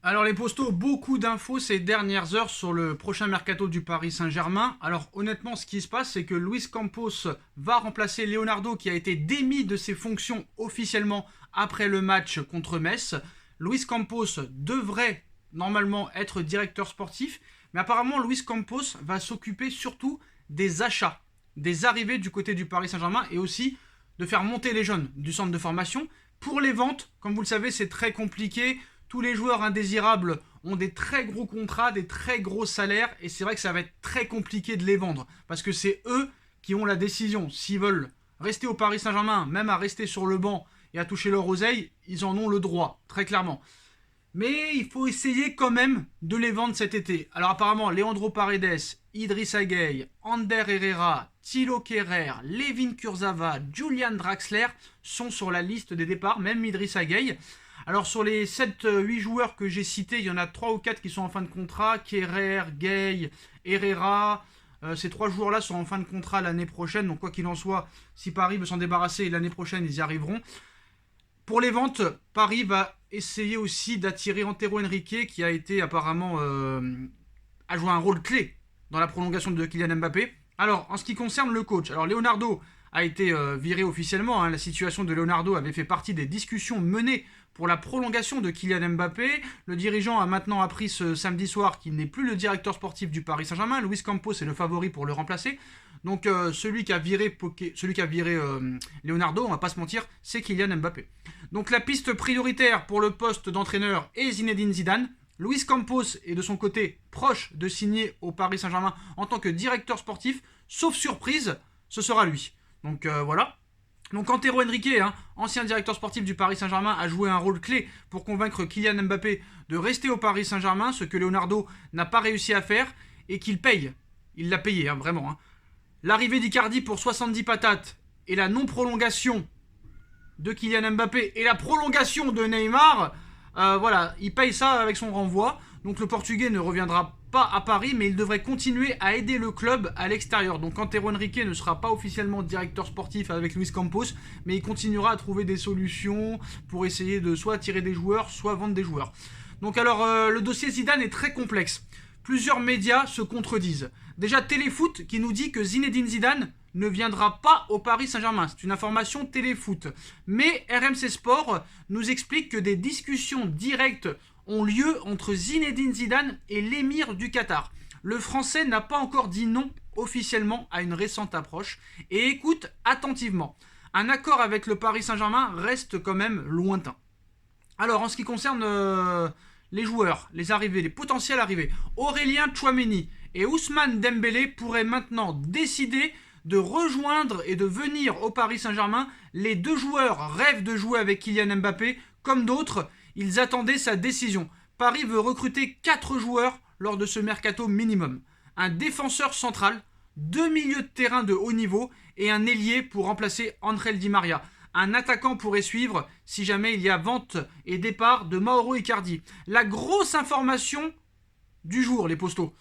Alors les postos, beaucoup d'infos ces dernières heures sur le prochain mercato du Paris Saint-Germain. Alors honnêtement, ce qui se passe, c'est que Luis Campos va remplacer Leonardo qui a été démis de ses fonctions officiellement après le match contre Metz. Luis Campos devrait normalement être directeur sportif, mais apparemment Luis Campos va s'occuper surtout des achats, des arrivées du côté du Paris Saint-Germain et aussi de faire monter les jeunes du centre de formation. Pour les ventes, comme vous le savez, c'est très compliqué. Tous les joueurs indésirables ont des très gros contrats, des très gros salaires, et c'est vrai que ça va être très compliqué de les vendre, parce que c'est eux qui ont la décision. S'ils veulent rester au Paris Saint-Germain, même à rester sur le banc et à toucher leur oseille, ils en ont le droit, très clairement. Mais il faut essayer quand même de les vendre cet été. Alors apparemment, Leandro Paredes, Idrissa Gueye, Ander Herrera, Thilo Kehrer, Levin Kurzawa, Julian Draxler sont sur la liste des départs, même Idrissa Gueye. Alors sur les 7-8 joueurs que j'ai cités, il y en a 3 ou 4 qui sont en fin de contrat. Kehrer, Gueye, Herrera. Ces 3 joueurs-là sont en fin de contrat l'année prochaine. Donc quoi qu'il en soit, si Paris veut s'en débarrasser l'année prochaine, ils y arriveront. Pour les ventes, Paris va essayer aussi d'attirer Antero Henrique qui a été apparemment a joué un rôle clé dans la prolongation de Kylian Mbappé. Alors en ce qui concerne le coach, alors Leonardo a été viré officiellement. La situation de Leonardo avait fait partie des discussions menées pour la prolongation de Kylian Mbappé. Le dirigeant a maintenant appris ce samedi soir qu'il n'est plus le directeur sportif du Paris Saint-Germain. Luis Campos est le favori pour le remplacer. Donc celui qui a viré Leonardo, on va pas se mentir, c'est Kylian Mbappé. Donc la piste prioritaire pour le poste d'entraîneur est Zinedine Zidane. Luis Campos est de son côté proche de signer au Paris Saint-Germain en tant que directeur sportif. Sauf surprise, ce sera lui. Donc voilà. Donc Antero Henrique, ancien directeur sportif du Paris Saint-Germain, a joué un rôle clé pour convaincre Kylian Mbappé de rester au Paris Saint-Germain, ce que Leonardo n'a pas réussi à faire et qu'il paye. Il l'a payé, vraiment. L'arrivée d'Icardi pour 70 patates et la non-prolongation de Kylian Mbappé et la prolongation de Neymar, voilà, il paye ça avec son renvoi. Donc le Portugais ne reviendra pas à Paris, mais il devrait continuer à aider le club à l'extérieur. Donc Antero Henrique ne sera pas officiellement directeur sportif avec Luis Campos, mais il continuera à trouver des solutions pour essayer de soit attirer des joueurs, soit vendre des joueurs. Donc alors le dossier Zidane est très complexe. Plusieurs médias se contredisent. Déjà Téléfoot qui nous dit que Zinedine Zidane ne viendra pas au Paris Saint-Germain. C'est une information Téléfoot. Mais RMC Sport nous explique que des discussions directes ont lieu entre Zinedine Zidane et l'émir du Qatar. Le Français n'a pas encore dit non officiellement à une récente approche. Et écoute attentivement. Un accord avec le Paris Saint-Germain reste quand même lointain. Alors en ce qui concerne les joueurs, les arrivées, les potentiels arrivées, Aurélien Tchouaméni et Ousmane Dembélé pourraient maintenant décider de rejoindre et de venir au Paris Saint-Germain. Les 2 joueurs rêvent de jouer avec Kylian Mbappé. Comme d'autres, ils attendaient sa décision. Paris veut recruter 4 joueurs lors de ce mercato minimum. Un défenseur central, 2 milieux de terrain de haut niveau et un ailier pour remplacer Angel Di Maria. Un attaquant pourrait suivre si jamais il y a vente et départ de Mauro Icardi. La grosse information du jour, les postos,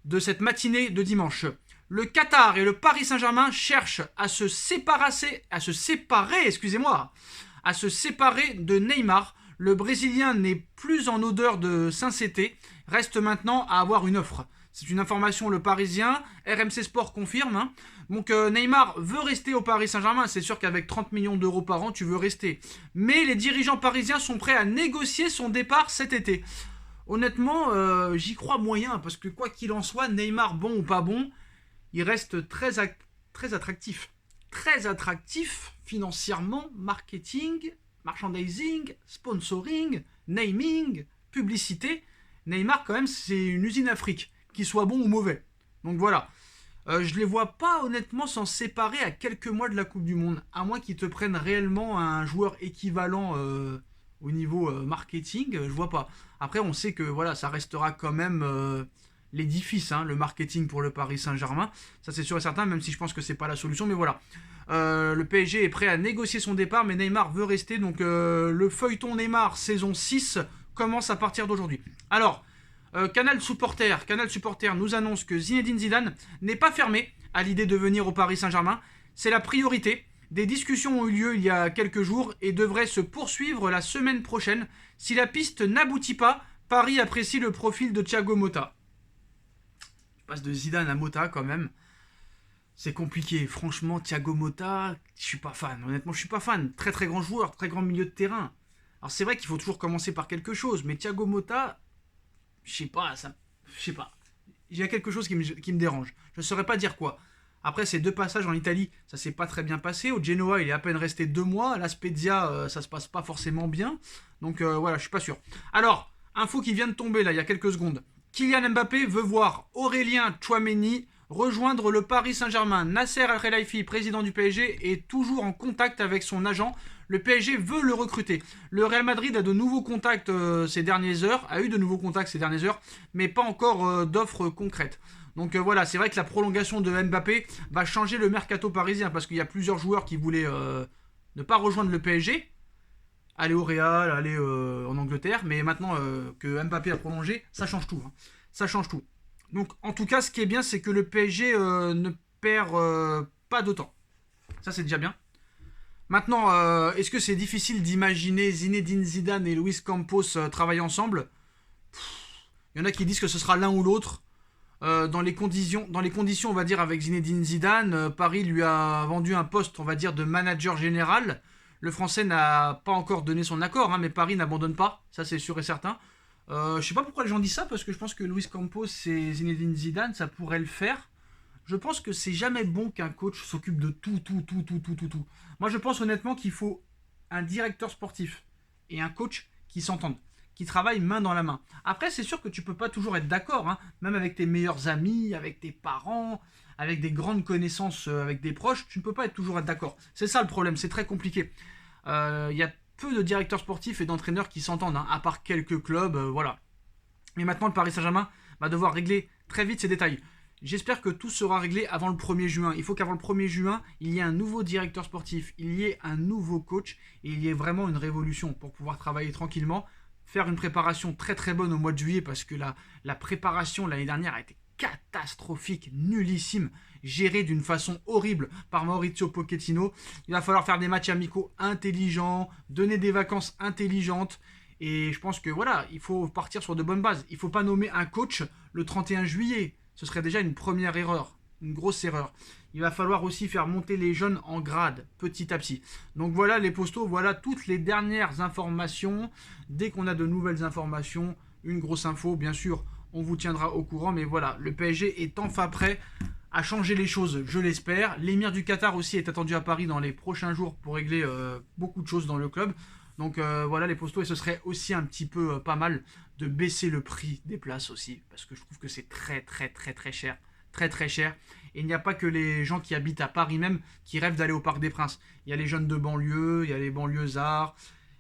de cette matinée de dimanche. Le Qatar et le Paris Saint-Germain cherchent à se séparer de Neymar. Le Brésilien n'est plus en odeur de sincérité, reste maintenant à avoir une offre. C'est une information Le Parisien, RMC Sport confirme. Donc Neymar veut rester au Paris Saint-Germain, c'est sûr qu'avec 30 millions d'euros par an, tu veux rester. Mais les dirigeants parisiens sont prêts à négocier son départ cet été. Honnêtement, j'y crois moyen, parce que quoi qu'il en soit, Neymar, bon ou pas bon, il reste très attractif. Très attractif financièrement, marketing, merchandising, sponsoring, naming, publicité. Neymar, quand même, c'est une usine Afrique, qu'il soit bon ou mauvais. Donc voilà. Je les vois pas honnêtement s'en séparer à quelques mois de la Coupe du Monde, à moins qu'ils te prennent réellement un joueur équivalent au niveau marketing, je vois pas. Après, on sait que voilà, ça restera quand même l'édifice, le marketing pour le Paris Saint-Germain. Ça c'est sûr et certain, même si je pense que c'est pas la solution, mais voilà. Le PSG est prêt à négocier son départ, mais Neymar veut rester, donc le feuilleton Neymar saison 6 commence à partir d'aujourd'hui. Alors, Canal Supporter nous annonce que Zinedine Zidane n'est pas fermé à l'idée de venir au Paris Saint-Germain. C'est la priorité. Des discussions ont eu lieu il y a quelques jours et devraient se poursuivre la semaine prochaine. Si la piste n'aboutit pas, Paris apprécie le profil de Thiago Motta. Je passe de Zidane à Motta quand même. C'est compliqué. Franchement, Thiago Motta, je suis pas fan. Honnêtement, je suis pas fan. Très très grand joueur, très grand milieu de terrain. Alors c'est vrai qu'il faut toujours commencer par quelque chose, mais Thiago Motta, je sais pas, je sais pas. Il y a quelque chose qui me dérange. Je ne saurais pas dire quoi. Après ces 2 passages en Italie, ça s'est pas très bien passé. Au Genoa, il est à peine resté 2 mois. À la Spezia, ça se passe pas forcément bien. Donc voilà, je suis pas sûr. Alors, info qui vient de tomber là, il y a quelques secondes. Kylian Mbappé veut voir Aurélien Tchouaméni rejoindre le Paris Saint-Germain. Nasser Al-Khelaifi, président du PSG, est toujours en contact avec son agent. Le PSG veut le recruter. Le Real Madrid a de nouveaux contacts ces dernières heures, mais pas encore d'offres concrètes. Donc voilà, c'est vrai que la prolongation de Mbappé va changer le mercato parisien, parce qu'il y a plusieurs joueurs qui voulaient ne pas rejoindre le PSG, aller au Real, aller en Angleterre, mais maintenant que Mbappé a prolongé, ça change tout. Hein. Ça change tout. Donc en tout cas, ce qui est bien, c'est que le PSG ne perd pas de temps. Ça, c'est déjà bien. Maintenant, est-ce que c'est difficile d'imaginer Zinedine Zidane et Luis Campos travailler ensemble? Il y en a qui disent que ce sera l'un ou l'autre. Dans les conditions, on va dire, avec Zinedine Zidane, Paris lui a vendu un poste, on va dire, de manager général. Le Français n'a pas encore donné son accord, hein, mais Paris n'abandonne pas, ça c'est sûr et certain. Je sais pas pourquoi les gens disent ça, parce que je pense que Luis Campos et Zinedine Zidane, ça pourrait le faire. Je pense que c'est jamais bon qu'un coach s'occupe de tout. Moi, je pense honnêtement qu'il faut un directeur sportif et un coach qui s'entendent, qui travaillent main dans la main. Après, c'est sûr que tu peux pas toujours être d'accord, hein, même avec tes meilleurs amis, avec tes parents, avec des grandes connaissances, avec des proches, tu ne peux pas toujours être d'accord. C'est ça le problème, c'est très compliqué. Il y a peu de directeurs sportifs et d'entraîneurs qui s'entendent, hein, à part quelques clubs, voilà. Mais maintenant, le Paris Saint-Germain va devoir régler très vite ces détails. J'espère que tout sera réglé avant le 1er juin. Il faut qu'avant le 1er juin, il y ait un nouveau directeur sportif, il y ait un nouveau coach et il y ait vraiment une révolution pour pouvoir travailler tranquillement, faire une préparation très très bonne au mois de juillet parce que la préparation l'année dernière a été catastrophique, nullissime, gérée d'une façon horrible par Maurizio Pochettino. Il va falloir faire des matchs amicaux intelligents, donner des vacances intelligentes. Et je pense que voilà, il faut partir sur de bonnes bases. Il ne faut pas nommer un coach le 31 juillet. Ce serait déjà une première erreur, une grosse erreur. Il va falloir aussi faire monter les jeunes en grade, petit à petit. Donc voilà les postos, voilà toutes les dernières informations. Dès qu'on a de nouvelles informations, une grosse info, bien sûr, on vous tiendra au courant. Mais voilà, le PSG est enfin prêt à changer les choses, je l'espère. L'émir du Qatar aussi est attendu à Paris dans les prochains jours pour régler beaucoup de choses dans le club. Donc voilà les postos, et ce serait aussi un petit peu pas mal de baisser le prix des places aussi, parce que je trouve que c'est très cher, très cher. Et il n'y a pas que les gens qui habitent à Paris même qui rêvent d'aller au Parc des Princes. Il y a les jeunes de banlieue, il y a les banlieusards,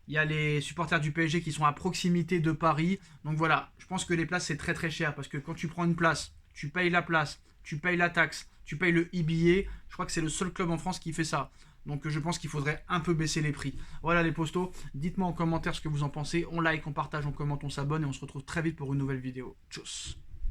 il y a les supporters du PSG qui sont à proximité de Paris. Donc voilà, je pense que les places c'est très cher, parce que quand tu prends une place, tu payes la place, tu payes la taxe, tu payes le e-billet. Je crois que c'est le seul club en France qui fait ça. Donc je pense qu'il faudrait un peu baisser les prix. Voilà les postos, dites-moi en commentaire ce que vous en pensez. On like, on partage, on commente, on s'abonne et on se retrouve très vite pour une nouvelle vidéo. Tchuss.